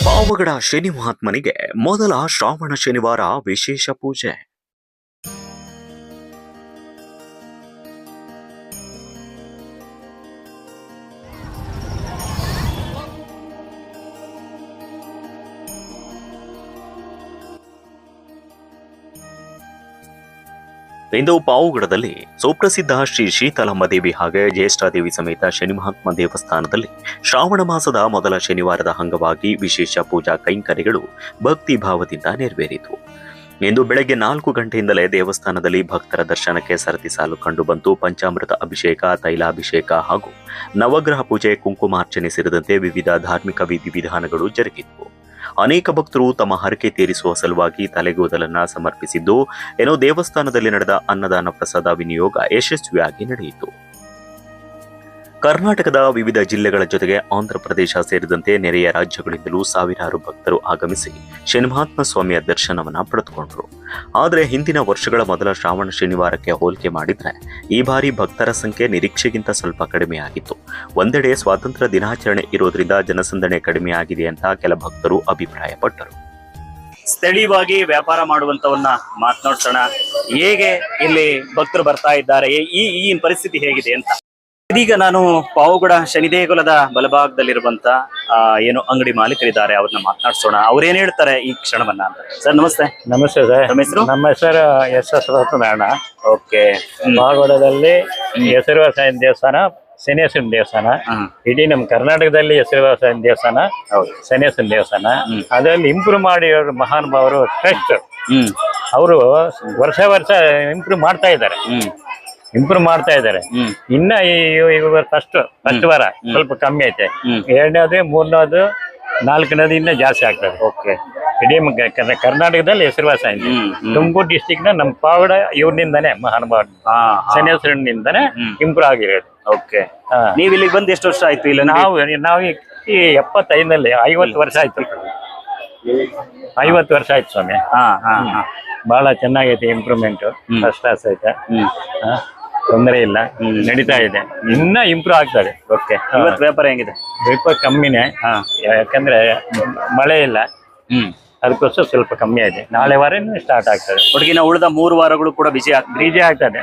ಪಾವಗಡ ಶನಿ ಮಹಾತ್ಮನಿಗೆ ಮೊದಲ ಶ್ರಾವಣ ಶನಿವಾರ ವಿಶೇಷ ಪೂಜೆ. ಇಂದು ಪಾವಗಡದಲ್ಲಿ ಸುಪ್ರಸಿದ್ಧ ಶ್ರೀ ಶೀತಲಮ್ಮ ದೇವಿ ಹಾಗೆ ಜ್ಯೇಷ್ಠಾದೇವಿ ಸಮೇತ ಶನಿ ಮಹಾತ್ಮ ದೇವಸ್ಥಾನದಲ್ಲಿ ಶ್ರಾವಣ ಮಾಸದ ಮೊದಲ ಶನಿವಾರದ ಅಂಗವಾಗಿ ವಿಶೇಷ ಪೂಜಾ ಕೈಂಕರ್ಯಗಳು ಭಕ್ತಿ ಭಾವದಿಂದ ನೆರವೇರಿತು. ಇಂದು ಬೆಳಗ್ಗೆ 4 ಗಂಟೆಯಿಂದಲೇ ದೇವಸ್ಥಾನದಲ್ಲಿ ಭಕ್ತರ ದರ್ಶನಕ್ಕೆ ಸರತಿ ಸಾಲು ಕಂಡುಬಂತು. ಪಂಚಾಮೃತ ಅಭಿಷೇಕ, ತೈಲಾಭಿಷೇಕ ಹಾಗೂ ನವಗ್ರಹ ಪೂಜೆ, ಕುಂಕುಮಾರ್ಚನೆ ಸೇರಿದಂತೆ ವಿವಿಧ ಧಾರ್ಮಿಕ ವಿಧಿವಿಧಾನಗಳು ಜರುಗಿದ್ವು. ಅನೇಕ ಭಕ್ತರು ತಮ್ಮ ಹರಕೆ ತೀರಿಸುವ ಸಲುವಾಗಿ ತಲೆಗೂದಲನ್ನ ಸಮರ್ಪಿಸಿದ್ದು, ಏನೋ ದೇವಸ್ಥಾನದಲ್ಲಿ ನಡೆದ ಅನ್ನದಾನ ಪ್ರಸಾದ ವಿನಿಯೋಗ ಯಶಸ್ವಿಯಾಗಿ ನಡೆಯಿತು. ಕರ್ನಾಟಕದ ವಿವಿಧ ಜಿಲ್ಲೆಗಳ ಜೊತೆಗೆ ಆಂಧ್ರಪ್ರದೇಶ ಸೇರಿದಂತೆ ನೆರೆಯ ರಾಜ್ಯಗಳಿಂದಲೂ ಸಾವಿರಾರು ಭಕ್ತರು ಆಗಮಿಸಿ ಶನಿಮಹಾತ್ಮ ಸ್ವಾಮಿಯ ದರ್ಶನವನ್ನ ಪಡೆದುಕೊಂಡರು. ಆದರೆ ಹಿಂದಿನ ವರ್ಷಗಳ ಮೊದಲ ಶ್ರಾವಣ ಶನಿವಾರಕ್ಕೆ ಹೋಲಿಕೆ ಮಾಡಿದ್ರೆ ಈ ಬಾರಿ ಭಕ್ತರ ಸಂಖ್ಯೆ ನಿರೀಕ್ಷೆಗಿಂತ ಸ್ವಲ್ಪ ಕಡಿಮೆಯಾಗಿತ್ತು. ಒಂದೆಡೆ ಸ್ವಾತಂತ್ರ್ಯ ದಿನಾಚರಣೆ ಇರೋದ್ರಿಂದ ಜನಸಂದಣಿ ಕಡಿಮೆಯಾಗಿದೆ ಅಂತ ಕೆಲ ಭಕ್ತರು ಅಭಿಪ್ರಾಯಪಟ್ಟರು. ಸ್ಥಳೀಯವಾಗಿ ವ್ಯಾಪಾರ ಮಾಡುವಂತವನ್ನ ಮಾತನಾಡ್ಸೋಣ. ಹೇಗೆ ಇಲ್ಲಿ ಭಕ್ತರು ಬರ್ತಾ ಇದ್ದಾರೆ, ಈ ಪರಿಸ್ಥಿತಿ ಹೇಗಿದೆ ಅಂತ. ಇದೀಗ ನಾನು ಪಾವಗಡ ಶನಿ ದೇಗುಲದ ಬಲಭಾಗದಲ್ಲಿರುವಂತ ಏನು ಅಂಗಡಿ ಮಾಲೀಕರಿದ್ದಾರೆ, ಅವ್ರನ್ನ ಮಾತನಾಡ್ಸೋಣ. ಅವ್ರೇನ್ ಹೇಳ್ತಾರೆ ಈ ಕ್ಷಣವನ್ನ ಅಂತ. ಸರ್ ನಮಸ್ತೆ. ನಮಸ್ತೆ ಸರ್. ನಮ್ಮ ಹೆಸರು? ನಮ್ಮ ಹೆಸರು SS ರತ್ನಾರಾಯಣ. ಓಕೆ. ಪಾವಗಡದಲ್ಲಿ ಹೆಸರುವಾಸಿ ದೇವಸ್ಥಾನ, ಶನೇಶ್ವರನ ದೇವಸ್ಥಾನ. ಇಡೀ ನಮ್ಮ ಕರ್ನಾಟಕದಲ್ಲಿ ಹೆಸರುವಾಸಿ ದೇವಸ್ಥಾನ ಶನೇಶ್ವರನ ದೇವಸ್ಥಾನ. ಅದರಲ್ಲಿ ಇಂಪ್ರೂವ್ ಮಾಡಿ ಮಹಾನುಭಾವರು ಟ್ರಸ್ಟ್ ಅವರು ವರ್ಷ ಇಂಪ್ರೂವ್ ಮಾಡ್ತಾ ಇದ್ದಾರೆ. ಇನ್ನ ಫಸ್ಟ್ ವಾರ ಸ್ವಲ್ಪ ಕಮ್ಮಿ ಐತೆ. ಎರಡನೇದು, ಮೂರನೇದು, ನಾಲ್ಕನೇದು ಇನ್ನ ಜಾಸ್ತಿ ಆಗ್ತದೆ. ಓಕೆ. ಇಡೀ ಕರ್ನಾಟಕದಲ್ಲಿ ಹೆಸರುವಾಸ ಇದೆ. ತುಮಕೂರು ಡಿಸ್ಟಿಕ್ ನ ನಮ್ಮ ಪಾವಗಡ ಇವ್ರನಿಂದಾನೆ ಮಹಾನುಭಾವ ಶನೇಶ್ವರನಿಂದಾನೆ ಇಂಪ್ರೂವ್ ಆಗಿರೋದು. ಓಕೆ. ನೀವ್ ಇಲ್ಲಿಗೆ ಬಂದು ಎಷ್ಟು ವರ್ಷ ಆಯ್ತು? ಇಲ್ಲ ನಾವು ಈ 75ನಲ್ಲಿ 50 ವರ್ಷ ಆಯ್ತು. 50 ವರ್ಷ ಆಯ್ತು ಸ್ವಾಮಿ. ಬಹಳ ಚೆನ್ನಾಗೈತೆ. ಇಂಪ್ರೂವ್ಮೆಂಟ್ ಫಸ್ಟ್ ಕ್ಲಾಸ್ ಐತೆ. ತೊಂದರೆ ಇಲ್ಲ, ನಡೀತಾ ಇದೆ. ಇನ್ನ ಇಂಪ್ರೂವ್ ಆಗ್ತದೆ. ಓಕೆ. ಇವತ್ತು ವ್ಯಾಪಾರ ಹೆಂಗಿದೆ? ವ್ಯಾಪಾರ ಕಮ್ಮಿನೇ. ಯಾಕಂದ್ರೆ ಮಳೆ ಇಲ್ಲ, ಅದಕ್ಕೋಸ್ಕರ ಸ್ವಲ್ಪ ಕಮ್ಮಿ ಆಗಿದೆ. ನಾಳೆ ವಾರ ಸ್ಟಾರ್ಟ್ ಆಗ್ತದೆ. ಒಟ್ಟಿಗೆ ಉಳಿದ 3 ವಾರಗಳು ಕೂಡ ಬಿಜಿ ಆಗ್ತದೆ.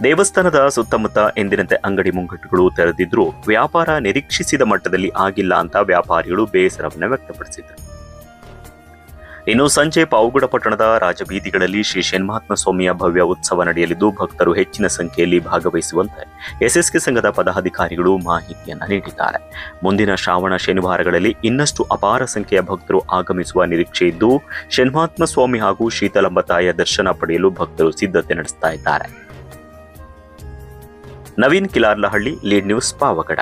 ದೇವಸ್ಥಾನದ ಸುತ್ತಮುತ್ತ ಎಂದಿನಂತೆ ಅಂಗಡಿ ಮುಂಗಟ್ಟುಗಳು ತೆರೆದಿದ್ರು ವ್ಯಾಪಾರ ನಿರೀಕ್ಷಿಸಿದ ಮಟ್ಟದಲ್ಲಿ ಆಗಿಲ್ಲ ಅಂತ ವ್ಯಾಪಾರಿಗಳು ಬೇಸರವನ್ನು ವ್ಯಕ್ತಪಡಿಸಿದರು. ಇನ್ನು ಸಂಜೆ ಪಾವಗಡ ಪಟ್ಟಣದ ರಾಜಬೀದಿಗಳಲ್ಲಿ ಶ್ರೀ ಶನಿಮಹಾತ್ಮ ಸ್ವಾಮಿಯ ಭವ್ಯ ಉತ್ಸವ ನಡೆಯಲಿದ್ದು ಭಕ್ತರು ಹೆಚ್ಚಿನ ಸಂಖ್ಯೆಯಲ್ಲಿ ಭಾಗವಹಿಸುವಂತೆ SSK ಸಂಘದ ಪದಾಧಿಕಾರಿಗಳು ಮಾಹಿತಿಯನ್ನ ನೀಡಿದ್ದಾರೆ. ಮುಂದಿನ ಶ್ರಾವಣ ಶನಿವಾರಗಳಲ್ಲಿ ಇನ್ನಷ್ಟು ಅಪಾರ ಸಂಖ್ಯೆಯ ಭಕ್ತರು ಆಗಮಿಸುವ ನಿರೀಕ್ಷೆ ಇದ್ದು ಶನಿಮಹಾತ್ಮ ಸ್ವಾಮಿ ಹಾಗೂ ಶೀತಲಮ್ಮ ತಾಯಿಯ ದರ್ಶನ ಪಡೆಯಲು ಭಕ್ತರು ಸಿದ್ಧತೆ ನಡೆಸ್ತಾ ಇದ್ದಾರೆ. Naveen Kilarlahalli, lead news, Pavagada.